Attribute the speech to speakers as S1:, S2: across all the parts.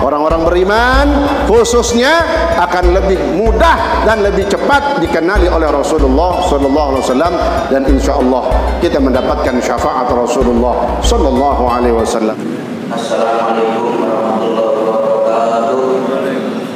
S1: orang-orang beriman khususnya akan lebih mudah dan lebih cepat dikenali oleh Rasulullah sallallahu alaihi wasallam, dan insyaallah kita mendapatkan syafaat Rasulullah sallallahu alaihi wasallam.
S2: Assalamualaikum warahmatullahi wabarakatuh.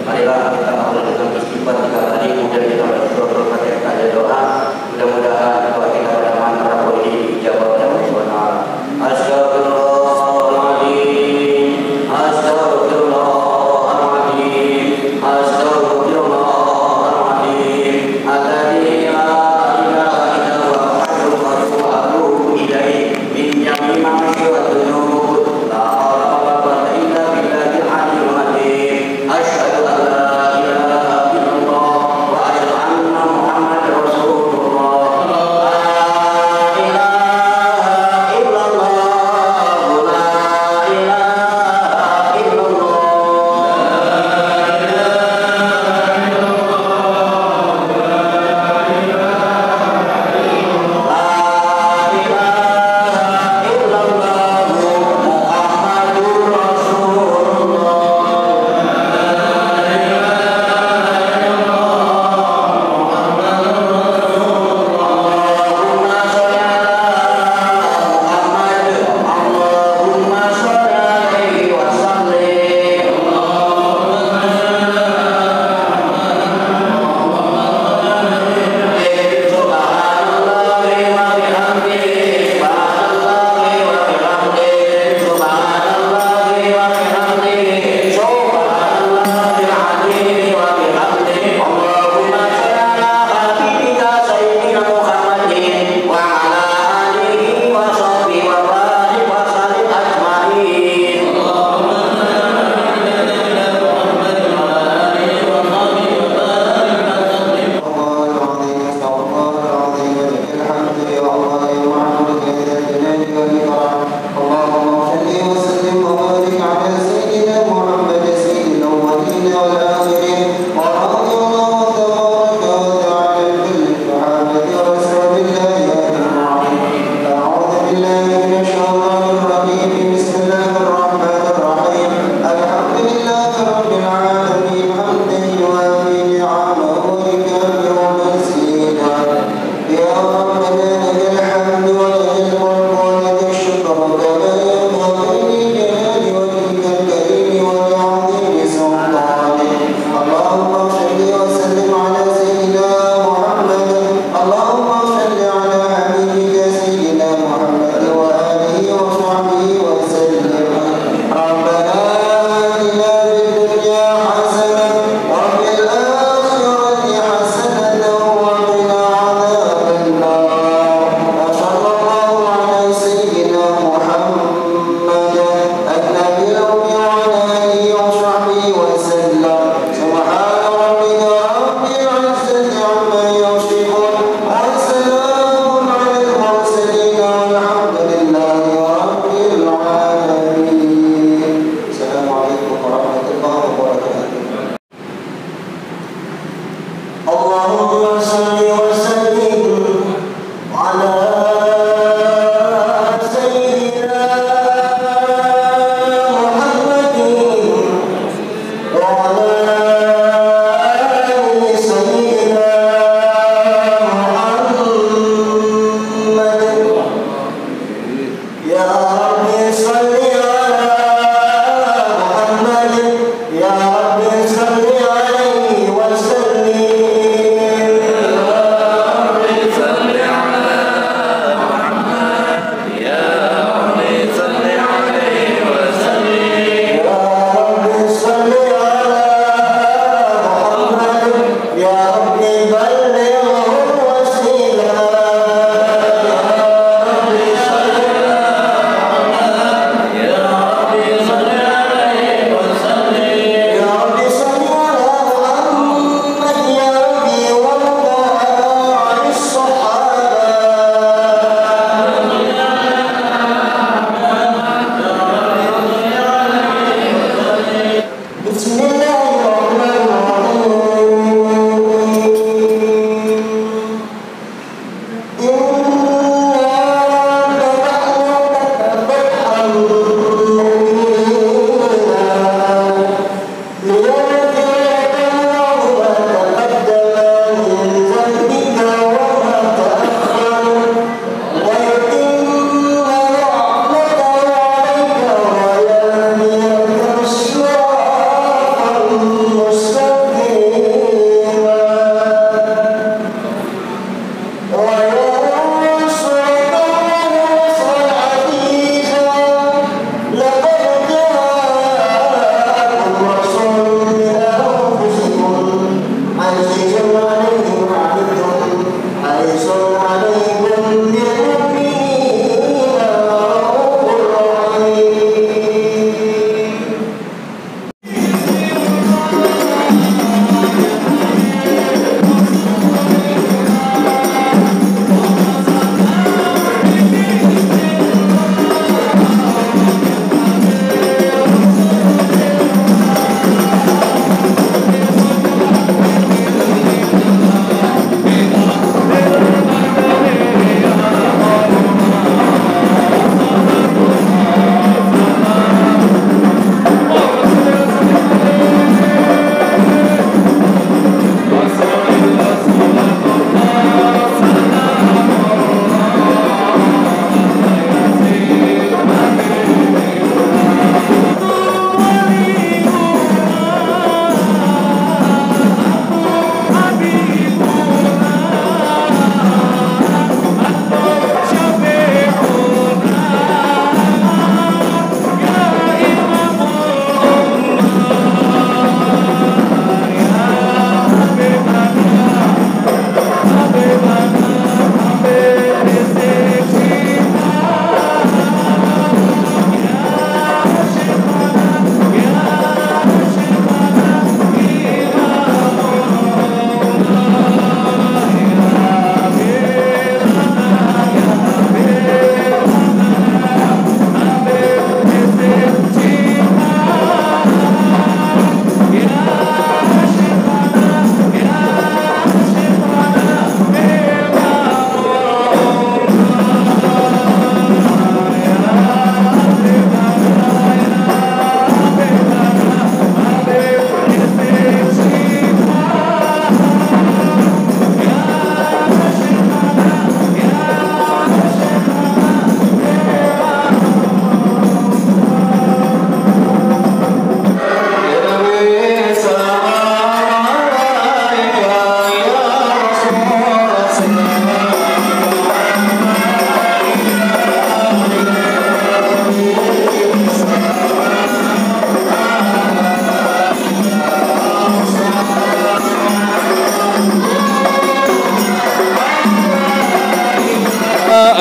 S2: Marilah kita awali dengan istighfar 3 kali, kemudian kita berdoa pada doa. Mudah-mudahan doa kita pada malam Rabu ini dijawab oleh Allah Subhanahu wa taala. Astagfirullahaladzim, astagfirullahaladzim, astagfirullahaladzim. Alladzi la ilaha illa huwa al-hayyul qayyum wa atubu ilaihi min jami'i ma wa dhunub. La haula wa la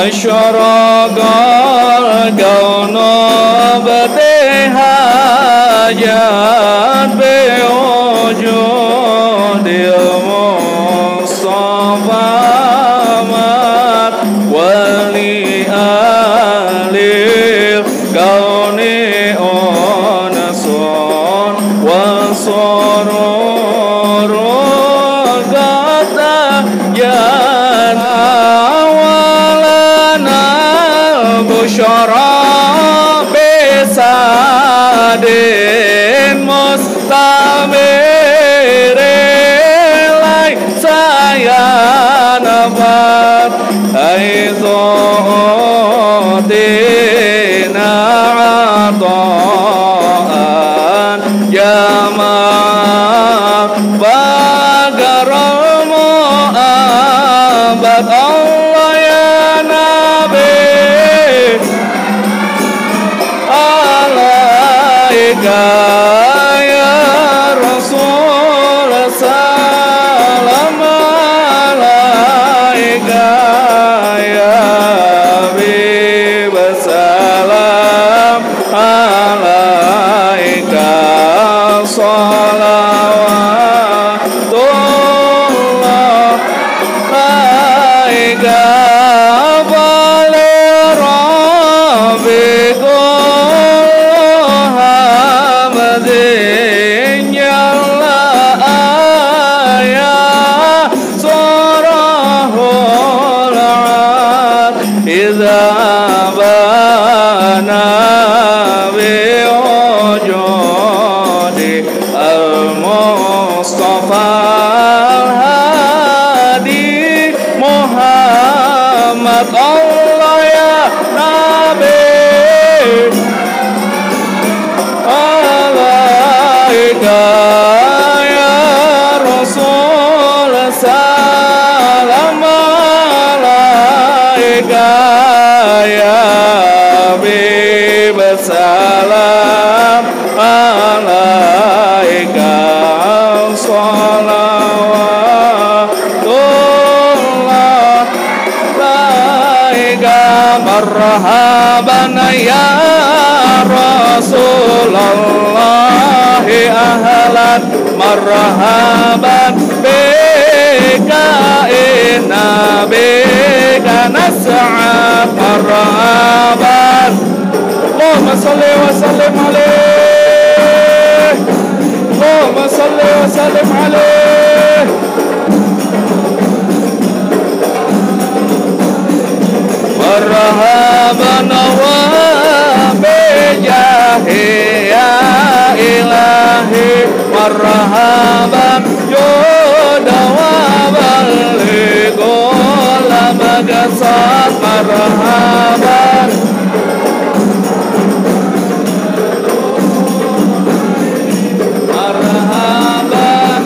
S3: أشرق الكون بابتهاجات بوجود المصطفى ولآل الكون أنس وسرور قد جاء ولنا البشرى بسعد مستمر ليس ينفد حيث أوتينا عطاء جمع فقر المؤبد الله يا نبي عليك يا رسول سلام عليك يا حبيب سلام عليك صلوات الله عليك Allah ya Nabi alaika ya Rasul salam alaika ya Habib salam alaika salawatullah marhaban ya Rasulullah ahlan marhaban bika inna bika nas'ad marhaban Allahumma salli wa sallim alaih Allahumma salli wa sallim alaih marhaban wa bijahi ya ilahi marhaban joda wa baligul magasat marhaban marhaban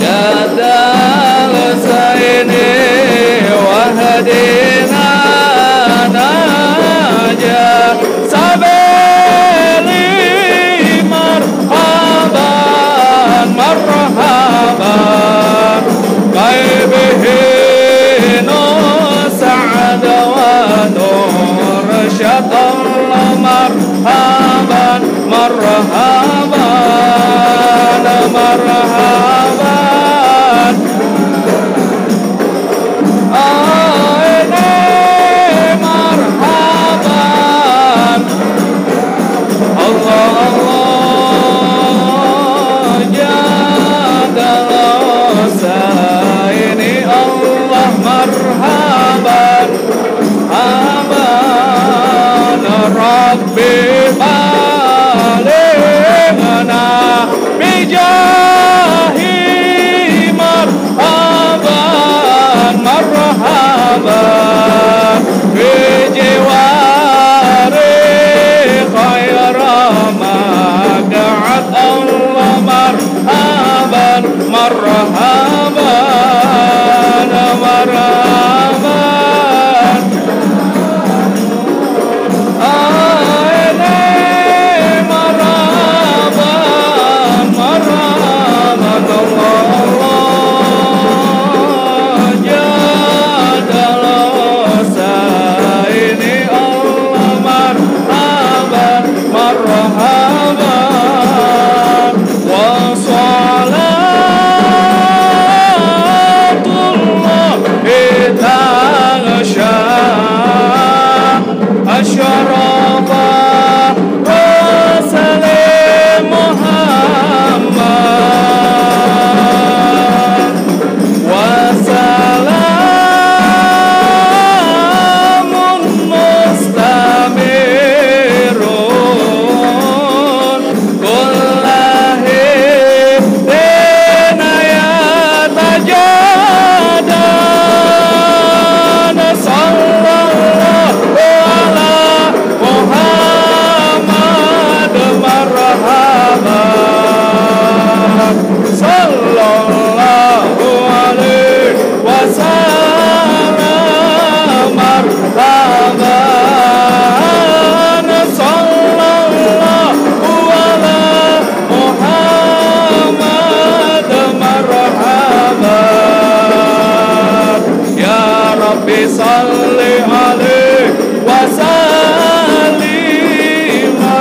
S3: jadal saini wahdina najah sabili marhaban marhaban qaybihi nus'ad wa nur syadallah marhaban marhaban marhaban Rabbi balighna bijahi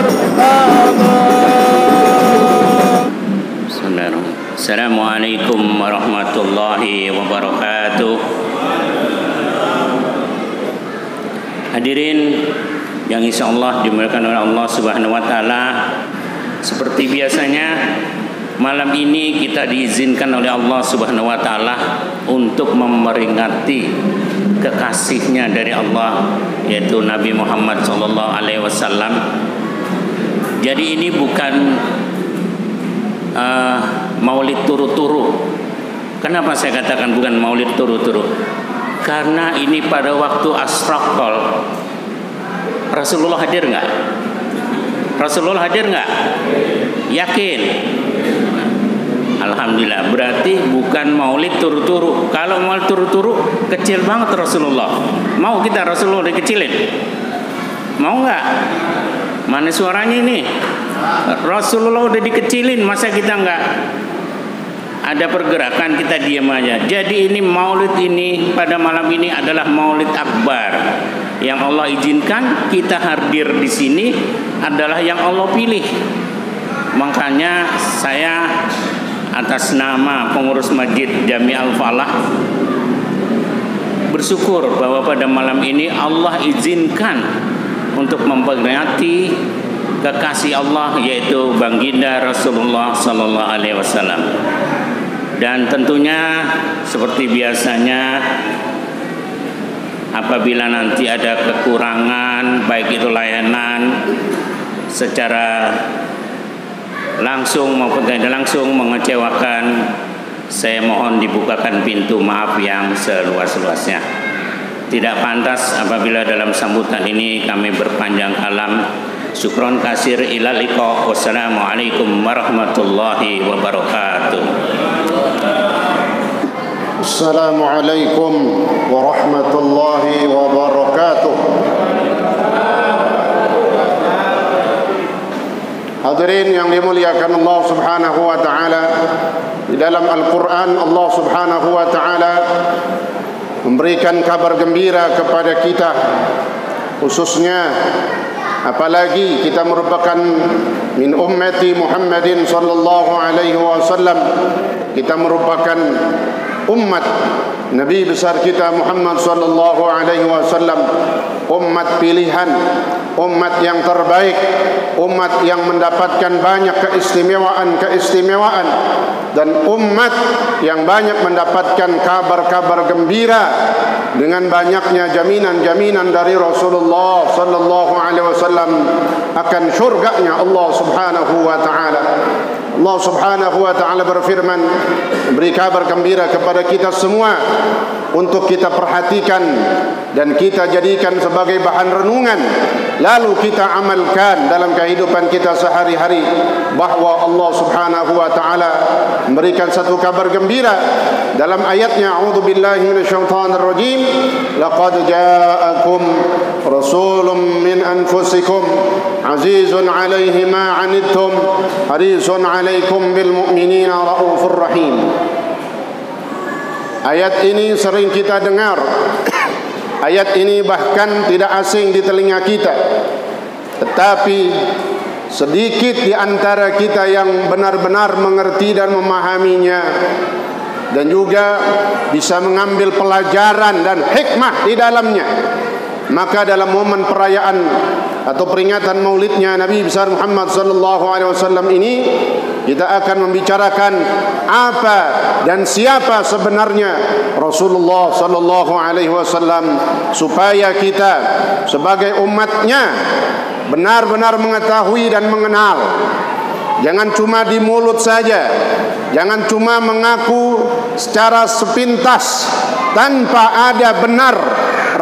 S3: مرحبا.
S4: Assalamualaikum warahmatullahi wabarakatuh. Hadirin yang insyaallah dimuliakan oleh Allah Subhanahu wa taala, seperti biasanya malam ini kita diizinkan oleh Allah Subhanahu wa taala untuk memperingati kekasihnya dari Allah, yaitu Nabi Muhammad sallallahu alaihi wasallam. Jadi ini bukan maulid turu-turu. Kenapa saya katakan bukan maulid turu-turu? Karena ini pada waktu Asraqol. Rasulullah hadir nggak? Rasulullah hadir nggak? Yakin? Alhamdulillah. Berarti bukan maulid turu-turu. Kalau maulid turu-turu kecil banget Rasulullah. Mau kita Rasulullah dikecilin? Mau nggak? Mana suaranya ini? Rasulullah udah dikecilin, masa kita nggak ada pergerakan, kita diam aja. Jadi ini maulid ini pada malam ini adalah maulid akbar yang Allah izinkan kita hadir di sini, adalah yang Allah pilih. Makanya saya atas nama pengurus Masjid Jami Al-Falah bersyukur bahwa pada malam ini Allah izinkan untuk memperingati kekasih Allah, yaitu baginda Rasulullah sallallahu alaihi wasallam. Dan tentunya seperti biasanya apabila nanti ada kekurangan, baik itu layanan secara langsung maupun tidak langsung mengecewakan, saya mohon dibukakan pintu maaf yang seluas-luasnya. Tidak pantas apabila dalam sambutan ini kami berpanjang kalam. Syukron kasir ila liqa. Wassalamualaikum warahmatullahi wabarakatuh.
S1: Assalamualaikum warahmatullahi wabarakatuh. Hadirin yang dimuliakan Allah Subhanahu wa taala, di dalam Al-Qur'an Allah Subhanahu wa taala memberikan kabar gembira kepada kita, khususnya apalagi kita merupakan min ummati Muhammadin sallallahu alaihi wasallam, kita merupakan umat Nabi besar kita Muhammad sallallahu alaihi wasallam, umat pilihan, umat yang terbaik, umat yang mendapatkan banyak keistimewaan dan umat yang banyak mendapatkan kabar-kabar gembira dengan banyaknya jaminan-jaminan dari Rasulullah sallallahu alaihi wasallam akan syurganya Allah Subhanahu wa taala. Allah Subhanahu wa taala berfirman, beri kabar gembira kepada kita semua untuk kita perhatikan dan kita jadikan sebagai bahan renungan, lalu kita amalkan dalam kehidupan kita sehari-hari, bahwa Allah Subhanahu wa taala memberikan satu kabar gembira dalam ayatnya, a'udzubillahi minasyaitonir rajim, laqad ja'akum rasulun min anfusikum azizun 'alaihi ma 'anittum harisun 'alaikum bil mu'minina raufur rahim. Ayat ini sering kita dengar. Ayat ini bahkan tidak asing di telinga kita. Tetapi sedikit di antara kita yang benar-benar mengerti dan memahaminya, dan juga bisa mengambil pelajaran dan hikmah di dalamnya. Maka dalam momen perayaan atau peringatan maulidnya Nabi besar Muhammad sallallahu alaihi wasallam ini, kita akan membicarakan apa dan siapa sebenarnya Rasulullah sallallahu alaihi wasallam, supaya kita sebagai umatnya benar-benar mengetahui dan mengenal. Jangan cuma di mulut saja, jangan cuma mengaku secara sepintas tanpa ada benar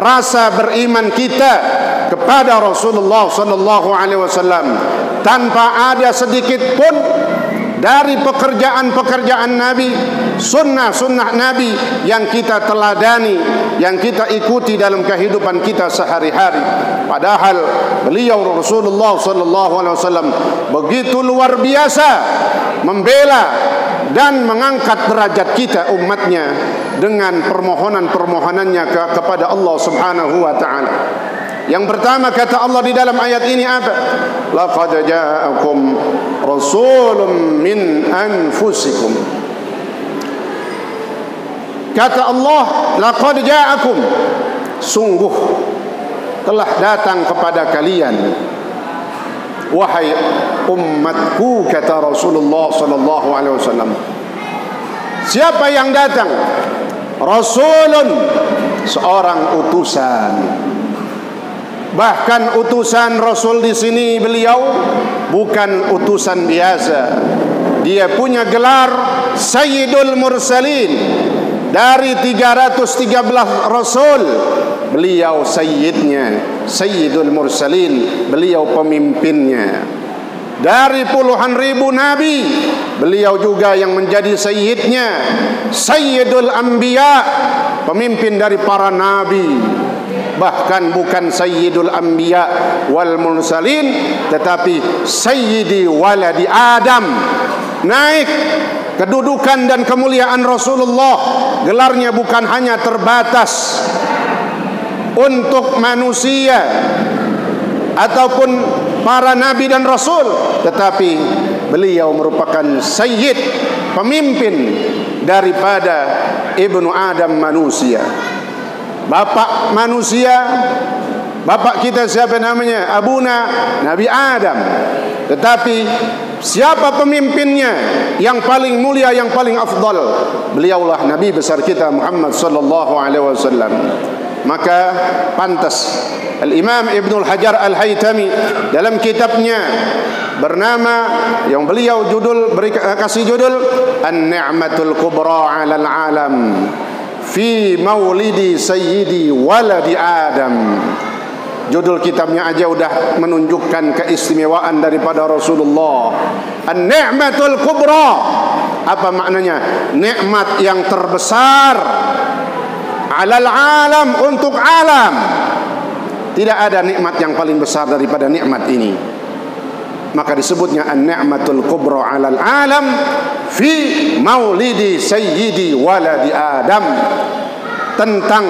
S1: rasa beriman kita kepada Rasulullah sallallahu alaihi wasallam, tanpa ada sedikit pun dari pekerjaan-pekerjaan Nabi, sunnah-sunnah Nabi yang kita teladani, yang kita ikuti dalam kehidupan kita sehari-hari. Padahal beliau Rasulullah sallallahu alaihi wasallam begitu luar biasa membela dan mengangkat derajat kita umatnya dengan permohonan-permohonannya kepada Allah Subhanahu wa taala. Yang pertama kata Allah di dalam ayat ini apa? Laqad ja'akum rasulun min anfusikum. Kata Allah, laqad ja'akum, sungguh telah datang kepada kalian, wahai umatku, kata Rasulullah sallallahu alaihi wasallam. Siapa yang datang? Rasulun, seorang utusan. Bahkan utusan Rasul di sini beliau bukan utusan biasa. Dia punya gelar Sayyidul Mursalin. Dari 313 Rasul, beliau sayyidnya, Sayyidul Mursalin, beliau pemimpinnya. Dari puluhan ribu nabi, beliau juga yang menjadi sayyidnya, Sayyidul Anbiya, pemimpin dari para nabi. Bahkan bukan Sayyidul Anbiya wal Mursalin, tetapi Sayyidi waladi Adam. Naik kedudukan dan kemuliaan Rasulullah. Gelarnya bukan hanya terbatas untuk manusia ataupun para nabi dan rasul, tetapi beliau merupakan sayyid, pemimpin daripada ibnu Adam, manusia. Bapak manusia, bapak kita siapa namanya? Abuna Nabi Adam. Tetapi siapa pemimpinnya yang paling mulia, yang paling afdal? Beliaulah Nabi besar kita Muhammad sallallahu alaihi wasallam. Maka pantas Al-Imam Ibnul Hajar Al-Haytami dalam kitabnya bernama, yang beliau kasih judul An-Ni'matul Kubra 'alal 'alam fi maulidi sayyidi waladi Adam. Judul kitabnya aja udah menunjukkan keistimewaan daripada Rasulullah. An-Ni'matul Kubra. Apa maknanya? Nikmat yang terbesar. Alal alam, untuk alam. Tidak ada nikmat yang paling besar daripada nikmat ini. Maka disebutnya An-Ni'matul Kubra 'alal alam fi maulidi sayyidi waladi Adam. Tentang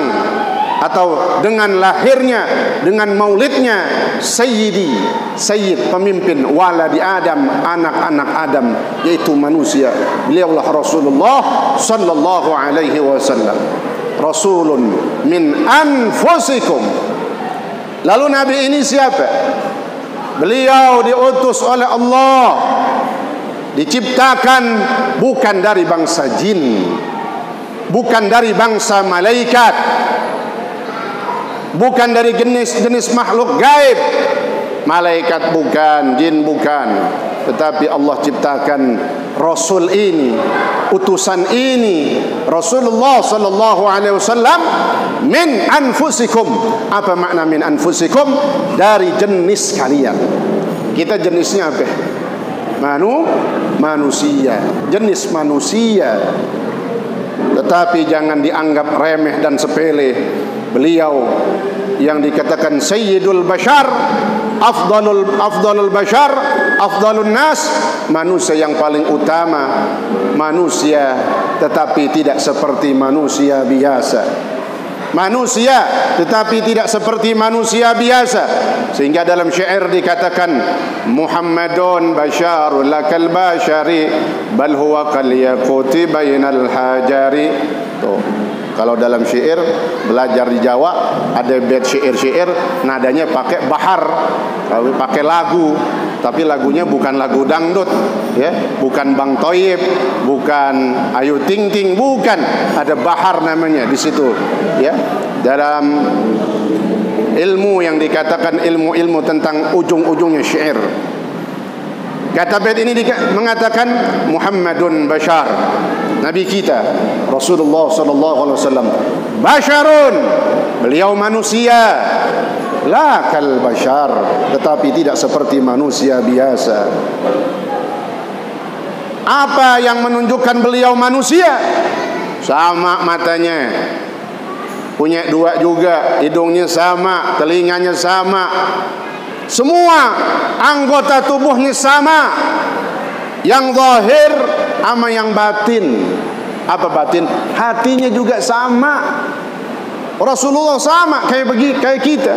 S1: atau dengan lahirnya, dengan maulidnya sayyidi, sayyid, pemimpin waladi Adam, anak-anak Adam, yaitu manusia. Beliaulah Rasulullah sallallahu alaihi wasallam. Rasulun min anfusikum. Lalu Nabi ini siapa? Beliau diutus oleh Allah, diciptakan bukan dari bangsa jin, bukan dari bangsa malaikat, bukan dari jenis makhluk gaib. Malaikat bukan, jin bukan, tetapi Allah ciptakan Rasul ini, utusan ini, Rasulullah sallallahu alaihi wasallam, min anfusikum. Apa makna min anfusikum? Dari jenis kalian. Kita jenisnya apa? Manusia, jenis manusia. Tetapi jangan dianggap remeh dan sepele. Beliau yang dikatakan Sayyidul Bashar, Afdalul Bashar, Afdalun Nas, manusia yang paling utama, manusia tetapi tidak seperti manusia biasa. Manusia tetapi tidak seperti manusia biasa. Sehingga dalam syair dikatakan Muhammadun basyarul lakal bashari bal huwa kal yaquti bainal hajari. Tuh, kalau dalam syair belajar di Jawa ada bait syair-syair nadanya pakai bahar, pakai lagu, tapi lagunya bukan lagu dangdut, ya, bukan Bang Toyib, bukan Ayu Ting Ting, bukan, ada bahar namanya di situ, ya. Dalam ilmu yang dikatakan ilmu-ilmu tentang ujung-ujungnya syair. Kata bait ini mengatakan Muhammadun Bashar, Nabi kita Rasulullah sallallahu alaihi wasallam Basharun, beliau manusia, la kal bashar, tetapi tidak seperti manusia biasa. Apa yang menunjukkan beliau manusia? Sama matanya, punya dua juga, hidungnya sama, telinganya sama, semua anggota tubuhnya sama. Yang zahir sama yang batin. Apa batin? Hatinya juga sama. Rasulullah sama kayak kita.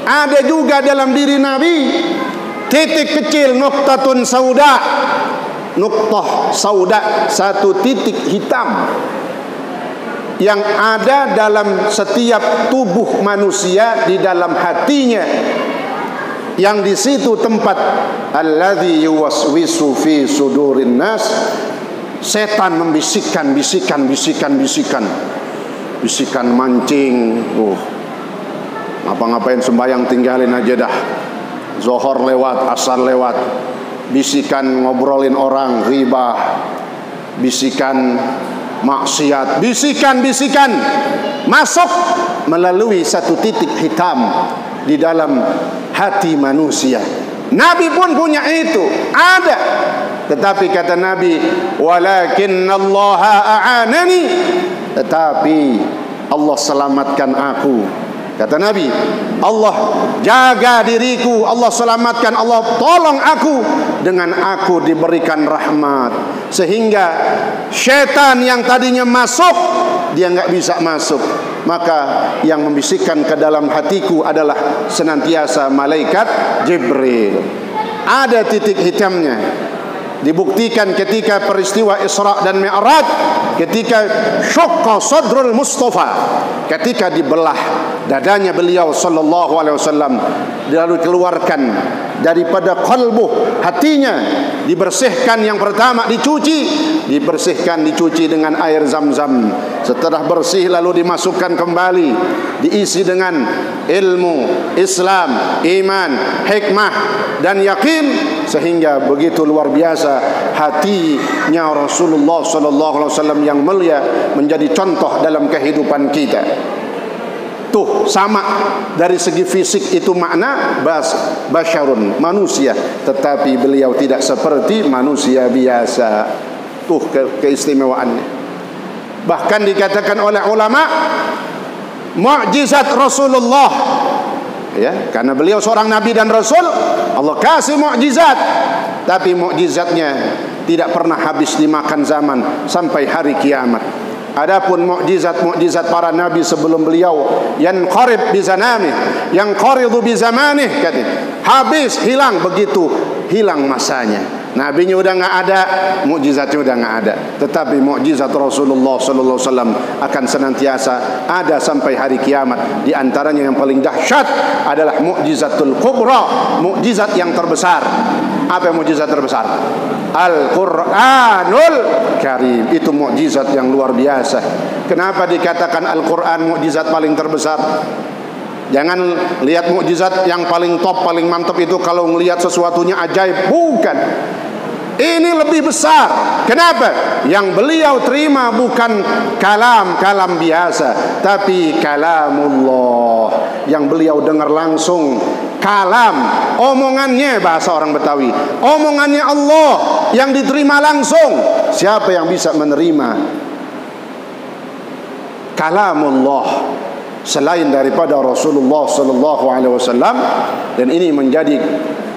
S1: ada juga dalam diri Nabi titik kecil, nuqtatun sauda. Nuqtah sauda, satu titik hitam yang ada dalam setiap tubuh manusia, di dalam hatinya, yang di situ tempat alladzi yuwaswisu fi sudurin nas. Setan membisikkan, bisikan mancing. Ngapa-ngapain sembahyang tinggalin aja dah. Zuhur lewat, asar lewat. Bisikan ngobrolin orang, riba, bisikan maksiat, bisikan masuk melalui satu titik hitam di dalam hati manusia. Nabi pun punya itu, ada. Tetapi kata Nabi, walakinallaha a'anani, tetapi Allah selamatkan aku. Kata Nabi, Allah jaga diriku, Allah selamatkan, Allah tolong aku, dengan aku diberikan rahmat, sehingga syaitan yang tadinya masuk, dia enggak bisa masuk. Maka yang membisikkan ke dalam hatiku adalah senantiasa malaikat Jibril. Ada titik hitamnya. Dibuktikan ketika peristiwa Isra dan Mi'raj, ketika syaqqa sadrul Mustafa, ketika dibelah dadanya beliau sallallahu alaihi wasallam, lalu dikeluarkan daripada qalbu, hatinya dibersihkan. Yang pertama dicuci dengan air Zam-Zam. Setelah bersih lalu dimasukkan kembali, diisi dengan ilmu Islam, iman, hikmah dan yakin, sehingga begitu luar biasa hatinya Rasulullah sallallahu alaihi wasallam yang mulia menjadi contoh dalam kehidupan kita. Tuh, sama dari segi fisik itu makna basyarun, manusia, tetapi beliau tidak seperti manusia biasa. Tuh keistimewaannya. Bahkan dikatakan oleh ulama, mukjizat Rasulullah, ya, karena beliau seorang nabi dan rasul, Allah kasih mukjizat, tapi mukjizatnya tidak pernah habis dimakan zaman sampai hari kiamat. Adapun mukjizat para nabi sebelum beliau, yanqarib bi zanamih, yanqaridu bi zamanih, katanya, habis, hilang begitu hilang masanya. Nabinya udah nggak ada, mukjizatnya udah nggak ada. Tetapi mukjizat Rasulullah sallallahu alaihi wasallam akan senantiasa ada sampai hari kiamat. Di antaranya yang paling dahsyat adalah mukjizatul kubra, mukjizat yang terbesar. Apa yang mukjizat terbesar? Al-Qur'anul Karim. Itu mukjizat yang luar biasa. Kenapa dikatakan Al-Qur'an mukjizat paling terbesar? Jangan lihat mukjizat yang paling top, paling mantap itu kalau ngelihat sesuatunya ajaib. Bukan. Ini lebih besar. Kenapa? Yang beliau terima bukan kalam biasa, tapi kalamullah, yang beliau dengar langsung. Kalam, omongannya, bahasa orang Betawi, omongannya Allah yang diterima langsung. Siapa yang bisa menerima kalamullah selain daripada Rasulullah sallallahu alaihi wasallam? Dan ini menjadi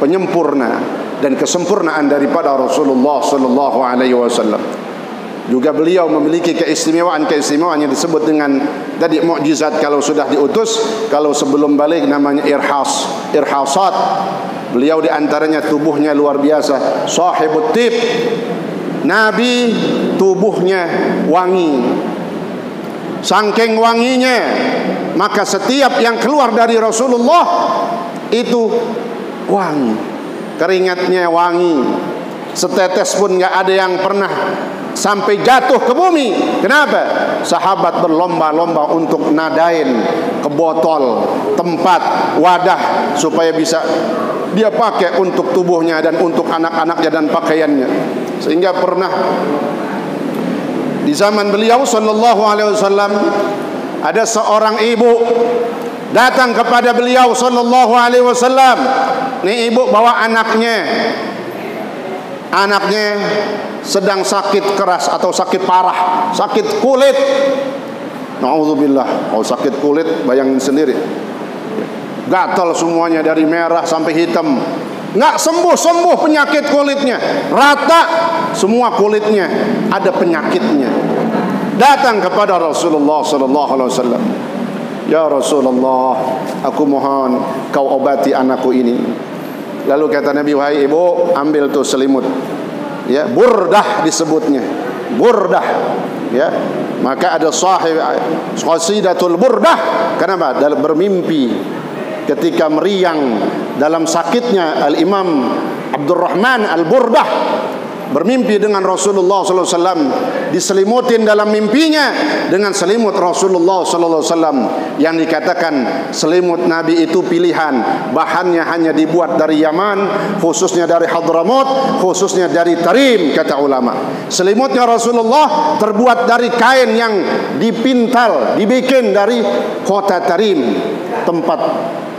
S1: penyempurna dan kesempurnaan daripada Rasulullah sallallahu alaihi wasallam. Juga beliau memiliki keistimewaan yang disebut dengan tadi mukjizat kalau sudah diutus, kalau sebelum balik namanya irhasat. Beliau di antaranya tubuhnya luar biasa, sahibut tib. Nabi tubuhnya wangi. Saking wanginya, maka setiap yang keluar dari Rasulullah itu wangi. Keringatnya wangi. Setetes pun enggak ada yang pernah sampai jatuh ke bumi. Kenapa? Sahabat berlomba-lomba untuk nadain ke botol, tempat, wadah, supaya bisa dia pakai untuk tubuhnya dan untuk anak-anaknya dan pakaiannya. Sehingga pernah di zaman beliau sallallahu alaihi wasallam ada seorang ibu datang kepada beliau sallallahu alaihi wasallam. Nih ibu bawa anaknya sedang sakit keras atau sakit parah, sakit kulit. Na'udzubillah. Oh, sakit kulit, bayangin sendiri. Gatal semuanya dari merah sampai hitam. Nggak sembuh penyakit kulitnya. Rata semua kulitnya ada penyakitnya. Datang kepada Rasulullah sallallahu alaihi wasallam. Ya Rasulullah, aku mohon kau obati anakku ini. Lalu kata Nabi, wahai ibu, ambil tuh selimut. Ya, Burdah disebutnya. Burdah. Ya. Maka ada sahib Qasidatul Burdah. Kenapa? Dalam bermimpi ketika meriang dalam sakitnya Al-Imam Abdurrahman Al-Burdah bermimpi dengan Rasulullah SAW, diselimutin dalam mimpinya dengan selimut Rasulullah SAW yang dikatakan selimut Nabi itu pilihan, bahannya hanya dibuat dari Yaman, khususnya dari Hadramut, khususnya dari Tarim, kata ulama. Selimutnya Rasulullah terbuat dari kain yang dipintal, dibikin dari kota Tarim, tempat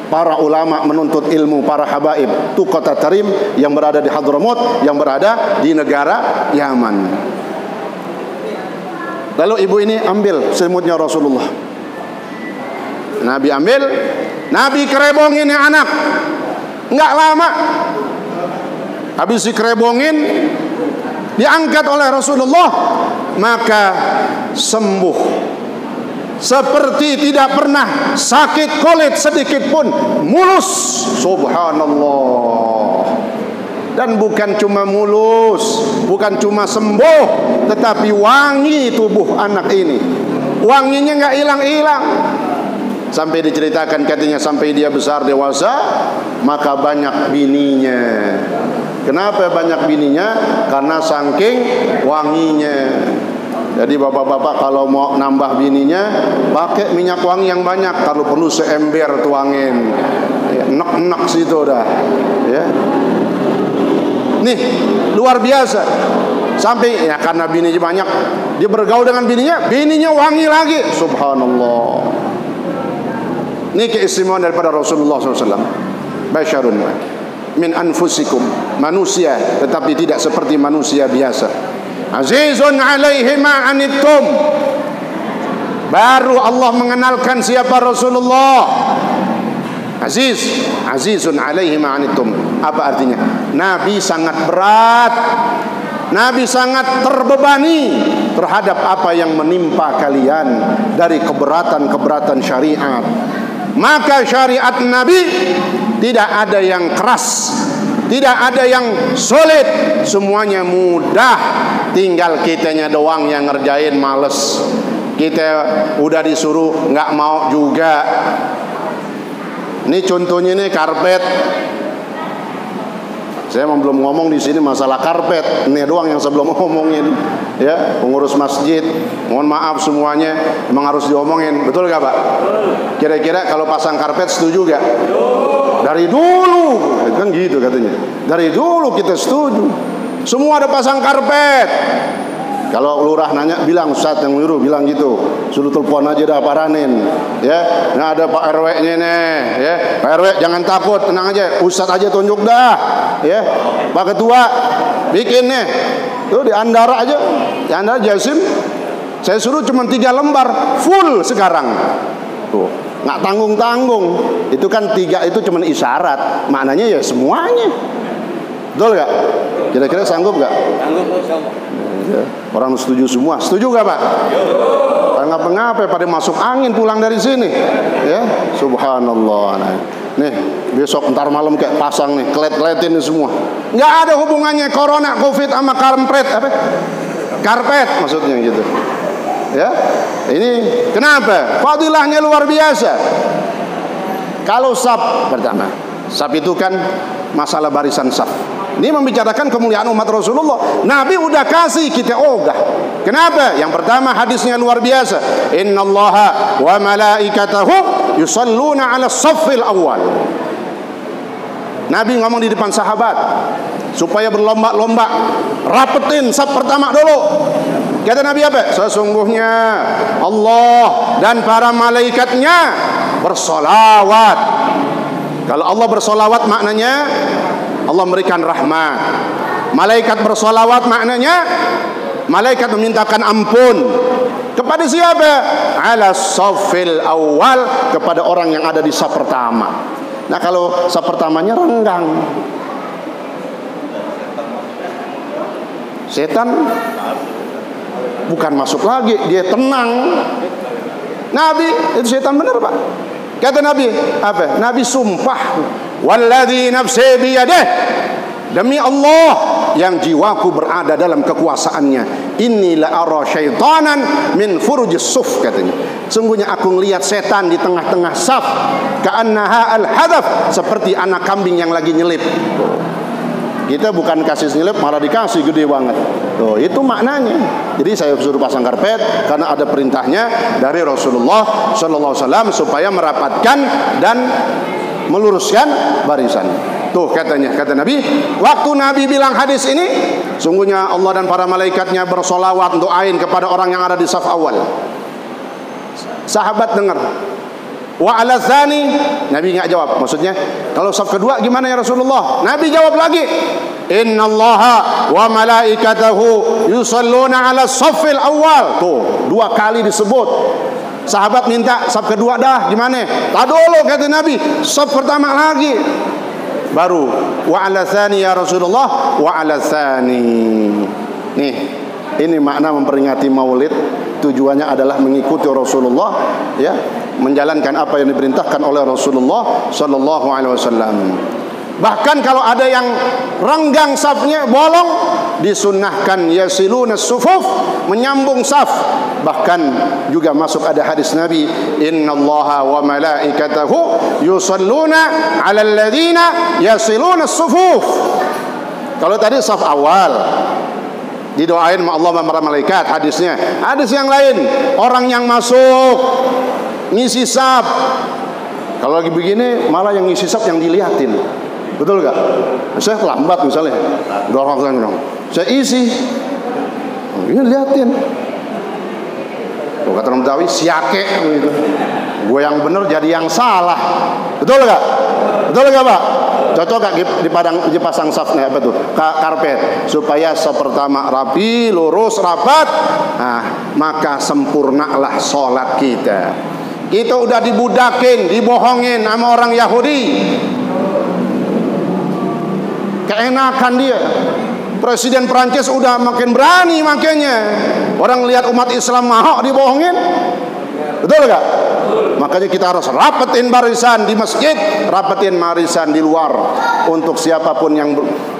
S1: para ulama menuntut ilmu, para habaib. Itu kota Tarim yang berada di Hadramut, yang berada di negara Yaman. Lalu ibu ini ambil selimutnya Rasulullah. Nabi ambil, Nabi kerebongin yang anak. Enggak lama, habis dikerebongin, diangkat oleh Rasulullah, maka sembuh. Seperti tidak pernah sakit kulit sedikit pun, mulus. Subhanallah. Dan bukan cuma mulus, bukan cuma sembuh, tetapi wangi tubuh anak ini. Wanginya nggak hilang-hilang. Sampai diceritakan katanya sampai dia besar dewasa, maka banyak bininya. Kenapa banyak bininya? Karena saking wanginya. Jadi bapak-bapak kalau mau nambah bininya, pakai minyak wangi yang banyak. Kalau perlu seember tuangin, enak-enak situ dah. Ya. Nih luar biasa. Sampai ya karena bininya banyak, dia bergaul dengan bininya wangi lagi. Subhanallah. Ini keistimewaan daripada Rasulullah SAW. Basyarun min anfusikum, manusia tetapi tidak seperti manusia biasa. Azizun alaihi ma anittum. Baru Allah mengenalkan siapa Rasulullah. Azizun alaihi ma anittum. Apa artinya? Nabi sangat berat, Nabi sangat terbebani terhadap apa yang menimpa kalian dari keberatan-keberatan syariat. Maka syariat Nabi tidak ada yang keras, tidak ada yang sulit, semuanya mudah. Tinggal kitanya doang yang ngerjain males. Kita udah disuruh nggak mau juga. Ini contohnya nih karpet. Saya belum ngomong di sini masalah karpet. Ini doang yang sebelum ngomongin. Ya, pengurus masjid, mohon maaf semuanya, memang harus diomongin. Betul gak Pak? Kira-kira kalau pasang karpet setuju gak? Dari dulu kan gitu katanya. Dari dulu kita setuju. Semua ada pasang karpet. Kalau lurah nanya, bilang Ustaz yang nyuruh bilang gitu. Suruh telepon aja dah Pak Ranin. Ya, nah ada Pak RW-nya nih. Ya, Pak RW jangan takut, tenang aja. Ustaz aja tunjuk dah. Ya, Pak Ketua bikin nih. Tuh di Andara aja, di Andara Jasim. Saya suruh cuma 3 lembar full sekarang. Tuh, nggak tanggung-tanggung. Itu kan 3 itu cuma isyarat. Maknanya ya semuanya. Betul gak? Kira-kira sanggup gak? Sanggup. Ya, orang setuju semua. Setuju gak Pak? Ngapa-ngapa pada masuk angin pulang dari sini. Ya, subhanallah. Nah, nih besok ntar malam kayak pasang nih, kelet-keletin nih semua. Nggak ada hubungannya corona, covid sama karpet apa? Karpet maksudnya gitu. Ya, ini kenapa? Fadilahnya luar biasa. Kalau saf pertama, saf itu kan masalah barisan saf. Ini membicarakan kemuliaan umat Rasulullah. Nabi udah kasih kita ogah. Kenapa? Yang pertama hadisnya luar biasa. Innallaha wa malaikatahu yusalluna 'ala saffil awal. Nabi ngomong di depan sahabat supaya berlomba-lomba, rapetin saf pertama dulu. Kata Nabi apa? Sesungguhnya Allah dan para malaikatnya bersolawat. Kalau Allah bersolawat maknanya Allah memberikan rahmat. Malaikat bersolawat maknanya malaikat memintakan ampun. Kepada siapa? Ala saffil awal, kepada orang yang ada di saf pertama. Nah kalau saf pertamanya renggang, setan bukan masuk lagi, dia tenang. Nabi itu setan benar, Pak. Kata Nabi apa? Nabi sumpah, walladzi nafsi biyadihi, demi Allah yang jiwaku berada dalam kekuasaannya, inni la ara syaitanan min furujis suf, katanya. Sungguhnya aku melihat setan di tengah-tengah saf, ka'annaha al-hadaf, seperti anak kambing yang lagi nyelip. Kita bukan kasih nyelip, malah dikasih gede banget. Tuh, itu maknanya. Jadi saya suruh pasang karpet karena ada perintahnya dari Rasulullah sallallahu alaihi wasallam supaya merapatkan dan meluruskan barisan. Tuh katanya, kata Nabi, waktu Nabi bilang hadis ini, sungguhnya Allah dan para malaikatnya bersolawat doain kepada orang yang ada di saf awal. Sahabat dengar. Wa ala tsani, Nabi enggak jawab. Maksudnya, kalau saf kedua gimana ya Rasulullah? Nabi jawab lagi, innallaha wa malaikatahu yusalluna ala saffil awal. Tuh, 2 kali disebut. Sahabat minta saf kedua dah, gimana? Tak dulu, kata Nabi, saf pertama lagi. Baru wa ala tsani ya Rasulullah, wa ala tsani. Nih, ini makna memperingati Maulid. Tujuannya adalah mengikuti Rasulullah, ya, menjalankan apa yang diperintahkan oleh Rasulullah sallallahu alaihi wasallam. Bahkan kalau ada yang renggang safnya, bolong, disunnahkan yasiluna sufuf, menyambung saf. Bahkan juga masuk ada hadis Nabi, innallaha wa malaikatahu yusalluna 'alal ladzina yasiluna sufuf. Kalau tadi saf awal didoain sama Allah dan para malaikat, hadisnya. Hadis yang lain, orang yang masuk ngisi saf, kalau lagi begini malah yang ngisi saf yang dilihatin. Betul gak? Saya lambat misalnya, dorong, saya isi, ini liatin. Kata orang Betawi, siake gitu. Gue yang bener jadi yang salah. Betul gak? Betul gak, Pak? Cocok gak dipasang safnya apa tuh? Karpet, supaya saf pertama rapi, lurus, rapat. Nah, maka sempurnalah sholat kita. Kita udah dibudakin, dibohongin sama orang Yahudi. Keenakan dia. Presiden Prancis udah makin berani makanya. Orang lihat umat Islam mahok dibohongin. Betul gak? Makanya kita harus rapetin barisan di masjid, rapetin barisan di luar. Untuk siapapun yang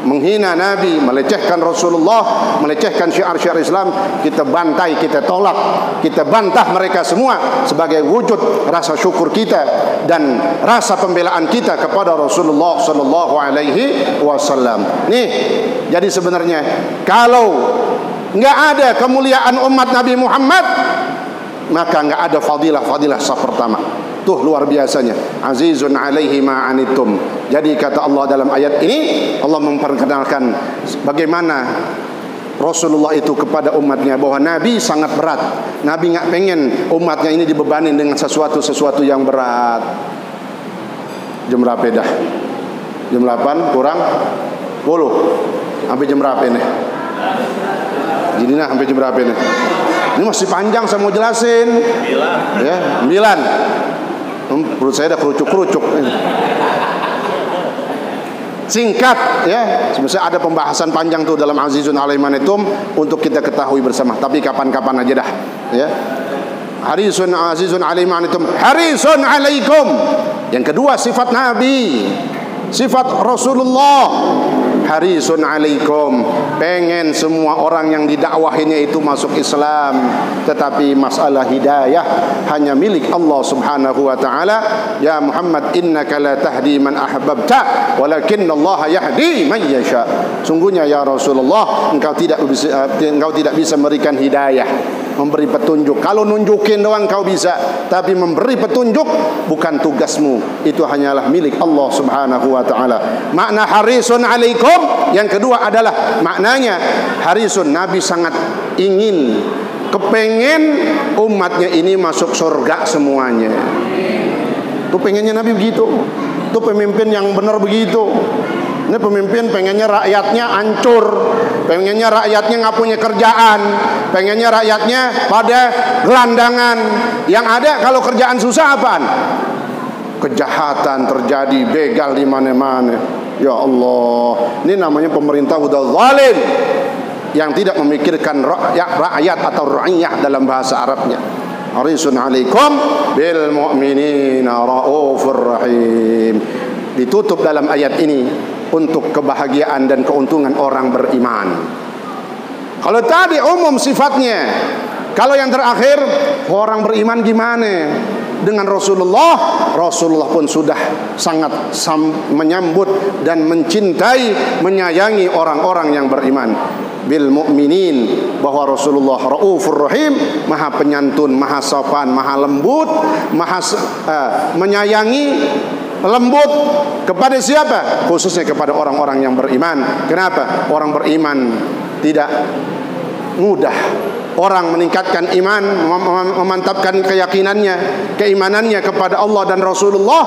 S1: menghina Nabi, melecehkan Rasulullah, melecehkan syiar-syiar Islam, kita bantai, kita tolak, kita bantah mereka semua sebagai wujud rasa syukur kita dan rasa pembelaan kita kepada Rasulullah sallallahu alaihi wasallam. Nih, jadi sebenarnya kalau nggak ada kemuliaan umat Nabi Muhammad, maka enggak ada fadilah saf pertama. Tuh luar biasanya, azizun alaihi ma anittum. Jadi kata Allah dalam ayat ini, Allah memperkenalkan bagaimana Rasulullah itu kepada umatnya, bahwa Nabi sangat berat. Nabi enggak pengen umatnya ini dibebani dengan sesuatu yang berat. Jam berapa dah? Jam 8 kurang 10. Sampai jam berapa ini? Jadi nah sampai jam berapa ini? Ini masih panjang, saya mau jelasin. 9. Ya, 9. Perut saya ada kerucuk-kerucuk. Singkat ya, sebenarnya ada pembahasan panjang tuh dalam Azizun alaihi ma anittum untuk kita ketahui bersama. Tapi kapan-kapan aja dah. Ya. Harisun azizun alaihi ma anittum, harisun alaikum. Yang kedua sifat Nabi, sifat Rasulullah. Harisun alaikum, pengen semua orang yang didakwahinya itu masuk Islam. Tetapi masalah hidayah hanya milik Allah subhanahu wa ta'ala. Ya Muhammad, innaka la tahdi man ahbabta, walakinnallaha yahdi man yasha. Sungguhnya ya Rasulullah, engkau tidak bisa memberikan hidayah, memberi petunjuk. Kalau nunjukin doang kau bisa, tapi memberi petunjuk bukan tugasmu. Itu hanyalah milik Allah subhanahu wa ta'ala. Makna harisun alaikum yang kedua adalah maknanya harisun, Nabi sangat ingin, kepengen umatnya ini masuk surga semuanya. Itu pengennya Nabi begitu. Itu pemimpin yang benar begitu. Ini pemimpin pengennya rakyatnya hancur, pengennya rakyatnya nggak punya kerjaan, pengennya rakyatnya pada gelandangan. Yang ada kalau kerjaan susah apaan? Kejahatan terjadi, begal di mana-mana. Ya Allah, ini namanya pemerintah udah zalim, yang tidak memikirkan rakyat atau ra'iyah dalam bahasa Arabnya. harisun 'alaikum bil mu'minina raufur rahim. Ditutup dalam ayat ini untuk kebahagiaan dan keuntungan orang beriman. Kalau tadi umum sifatnya, kalau yang terakhir orang beriman gimana? Dengan Rasulullah, Rasulullah pun sudah sangat menyambut dan mencintai, menyayangi orang-orang yang beriman. Bil mu'minin, bahwa Rasulullah raufur rahim, maha penyantun, maha sopan, maha lembut, maha menyayangi, lembut kepada siapa? Khususnya kepada orang-orang yang beriman. Kenapa? Orang beriman tidak mudah. Orang meningkatkan iman, memantapkan keyakinannya, keimanannya kepada Allah dan Rasulullah,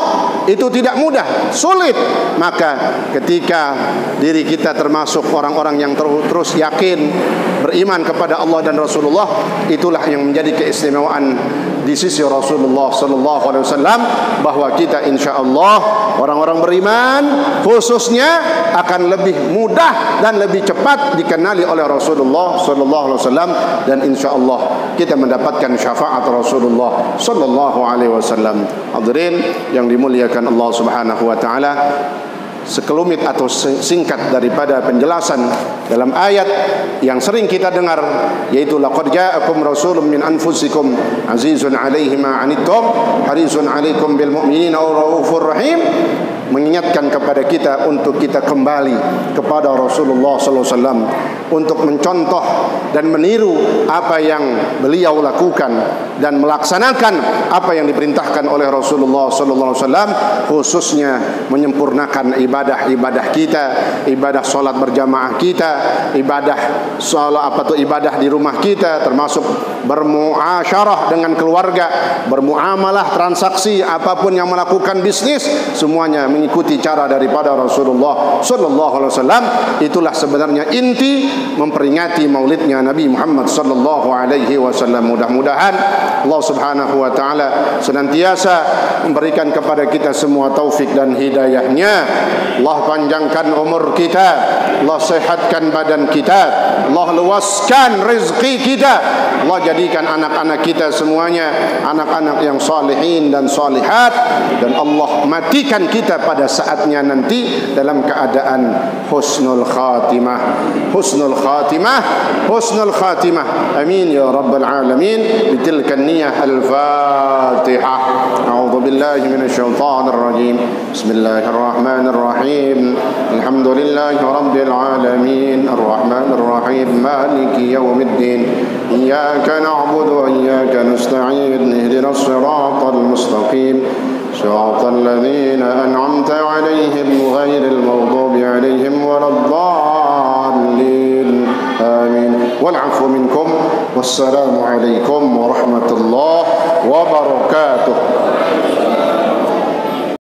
S1: itu tidak mudah, sulit. Maka ketika diri kita termasuk orang-orang yang terus yakin beriman kepada Allah dan Rasulullah, itulah yang menjadi keistimewaan di sisi Rasulullah sallallahu alaihi wasallam, bahwa kita insyaallah orang-orang beriman khususnya akan lebih mudah dan lebih cepat dikenali oleh Rasulullah sallallahu alaihi wasallam, dan insyaallah kita mendapatkan syafaat Rasulullah sallallahu alaihi wasallam. Hadirin yang dimuliakan Allah Subhanahu wa taala, sekelumit atau singkat daripada penjelasan dalam ayat yang sering kita dengar, yaitu laqad ja'akum rasulun min anfusikum azizun 'alaihi ma 'anittum harisun 'alaikum bil mu'minina raufur rahim, mengingatkan kepada kita untuk kita kembali kepada Rasulullah sallallahu alaihi wasallam, untuk mencontoh dan meniru apa yang beliau lakukan dan melaksanakan apa yang diperintahkan oleh Rasulullah sallallahu alaihi wasallam, khususnya menyempurnakan ibadah kita, ibadah salat berjamaah kita, ibadah ibadah di rumah kita, termasuk bermuasyarah dengan keluarga, bermuamalah, transaksi, apapun yang melakukan bisnis, semuanya mengikuti cara daripada Rasulullah sallallahu alaihi wasallam. Itulah sebenarnya inti memperingati maulidnya Nabi Muhammad sallallahu alaihi wasallam. Mudah-mudahan Allah Subhanahu wa taala senantiasa memberikan kepada kita semua taufik dan hidayahnya. Allah panjangkan umur kita, Allah sehatkan badan kita, Allah luaskan rezeki kita, Allah jadikan anak-anak kita semuanya anak-anak yang salihin dan salihat, dan Allah matikan kita pada saatnya nanti dalam keadaan husnul khatimah. Husnul khatimah, husnul khatimah. Amin ya rabbal alamin. Bitilka niyah al-Fatihah. A'udzu billahi minasy syaithanir rajim. Bismillahirrahmanirrahim. Alhamdulillahi rabbil alamin. Arrahmanir rahim. Maliki yaumiddin. Iyyaka na'budu wa iyyaka nasta'in. Ihdinas siratal mustaqim. صراط الذين أنعمت عليهم غير المغضوب عليهم ولا الضالين آمين والعفو منكم والسلام عليكم ورحمة الله وبركاته.